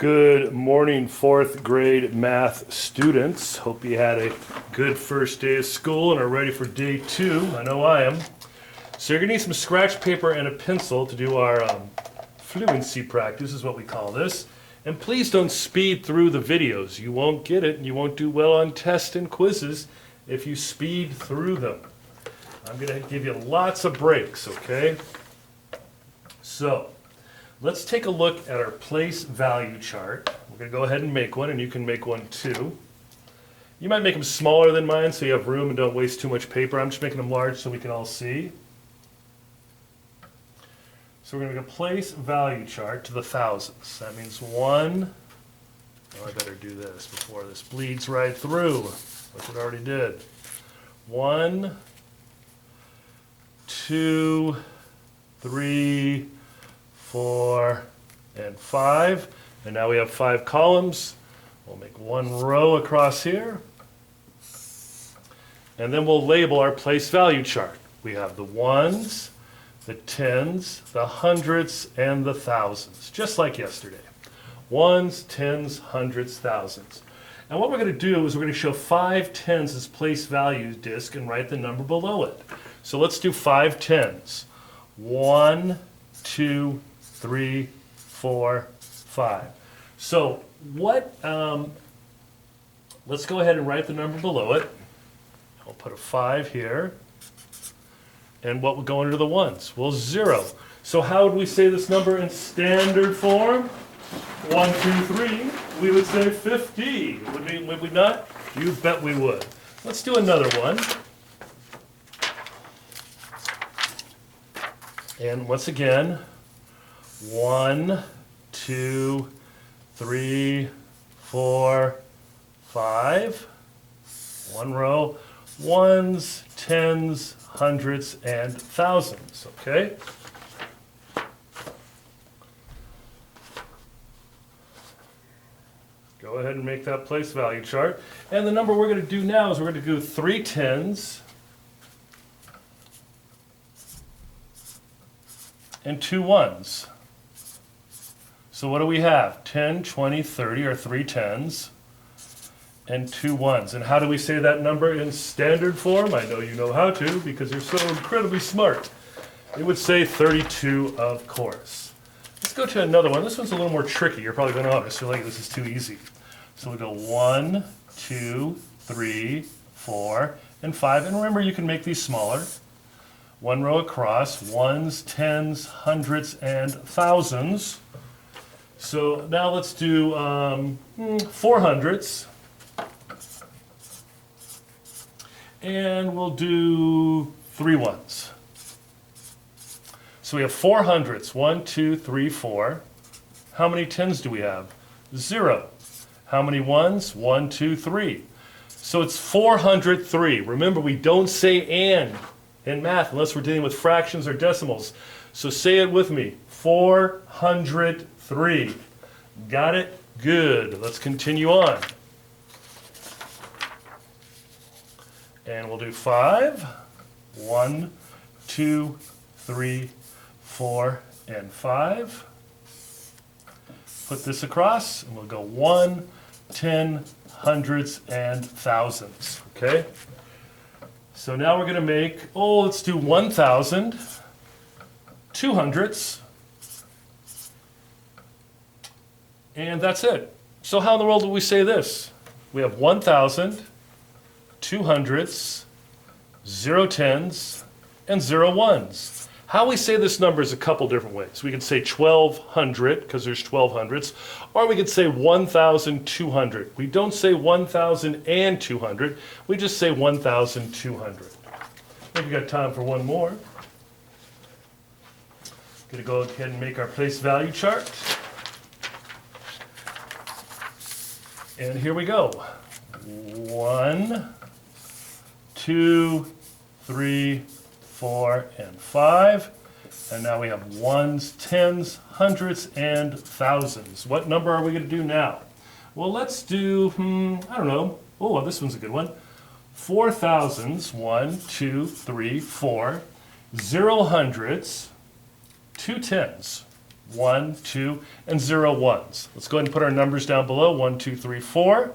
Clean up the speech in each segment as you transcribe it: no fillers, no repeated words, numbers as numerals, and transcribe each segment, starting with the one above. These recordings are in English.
Good morning, fourth grade math students. Hope you had a good first day of school and are ready for day two. I know I am. So you're gonna need some scratch paper and a pencil to do our fluency practice, is what we call this. And please don't speed through the videos. You won't get it and you won't do well on tests and quizzes if you speed through them. I'm gonna give you lots of breaks, okay? So, let's take a look at our place value chart. We're going to go ahead and make one, and you can make one too. You might make them smaller than mine so you have room and don't waste too much paper. I'm just making them large so we can all see. So we're going to make a place value chart to the thousands. That means one. Oh, I better do this before this bleeds right through, which it already did. 1, 2, 3, 4, and 5. And now we have 5 columns. We'll make one row across here. And then we'll label our place value chart. We have the ones, the tens, the hundreds, and the thousands, just like yesterday. Ones, tens, hundreds, thousands. And what we're going to do is we're going to show 5 tens as place value disk and write the number below it. So let's do 5 tens. 1, 2, 3, 4, 5. So what, let's go ahead and write the number below it. I'll put a 5 here. And what would go under the ones? Well, 0. So how would we say this number in standard form? 1, 2, 3. We would say 50. Would we not? You bet we would. Let's do another one. And once again, 1, 2, 3, 4, 5. One row. Ones, tens, hundreds, and thousands. Okay? Go ahead and make that place value chart. And the number we're going to do now is we're going to do 3 tens and 2 ones. So what do we have? 10, 20, 30 are 3 tens and 2 ones. And how do we say that number in standard form? I know you know how to because you're so incredibly smart. It would say 32, of course. Let's go to another one. This one's a little more tricky. You're probably going to notice. You're like, this is too easy. So we go 1, 2, 3, 4, and 5. And remember, you can make these smaller. One row across, ones, tens, hundreds, and thousands. So now let's do 400s. And we'll do 3 ones. So we have 400s. 1, 2, 3, 4. How many tens do we have? 0. How many ones? 1, 2, 3. So it's 403. Remember, we don't say and in math unless we're dealing with fractions or decimals. So say it with me. 403. Got it? Good. Let's continue on. And we'll do 5. 1, 2, 3, 4, and 5. Put this across, and we'll go 1, 10, hundreds, and thousands. Okay? So now we're going to make, let's do 1,000, 200s, and that's it. So how in the world do we say this? We have 1,000, 200s, 0 tens, and 0 ones. How we say this number is a couple different ways. We could say 1,200 because there's 1,200s, or we could say 1,200. We don't say 1,200. We just say 1,200. I think we got time for one more. Going to go ahead and make our place value chart. And here we go. 1, 2, 3, 4, and 5. And now we have ones, tens, hundreds, and thousands. What number are we going to do now? Well, let's do, I don't know. Oh, this one's a good one. 4 thousands, 1, 2, 3, 4. 0 hundreds, 2 tens. 1, 2, and 0 ones. Let's go ahead and put our numbers down below. 1, 2, 3, 4.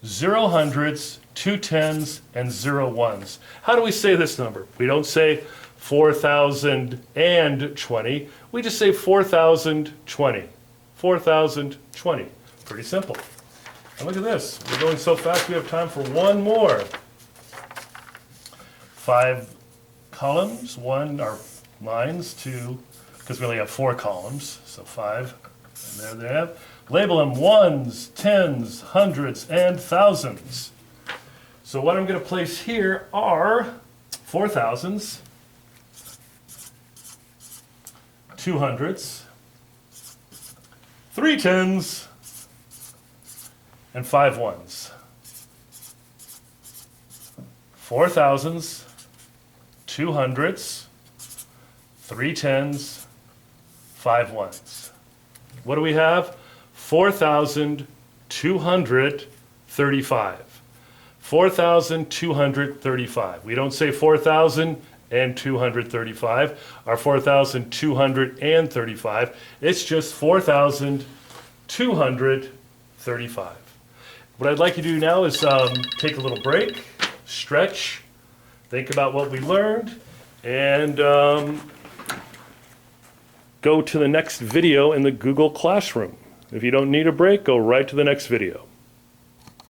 0 hundreds, 2 tens, and 0 ones. How do we say this number? We don't say 4,020. We just say 4,020. 4,020. Pretty simple. And look at this. We're going so fast we have time for one more. 5 columns, 1 are lines, 2, because we only have 4 columns, so 5. And there they have. Label them ones, tens, hundreds, and thousands. So what I'm going to place here are 4 thousands, 2 hundreds, 3 tens, and 5 ones. 4 thousands, 2 hundreds, 3 tens, 5 ones. What do we have? 4,235. 4,235. We don't say 4,235. Our 4,235. It's just 4,235. What I'd like you to do now is take a little break, stretch, think about what we learned, and go to the next video in the Google Classroom. If you don't need a break, go right to the next video.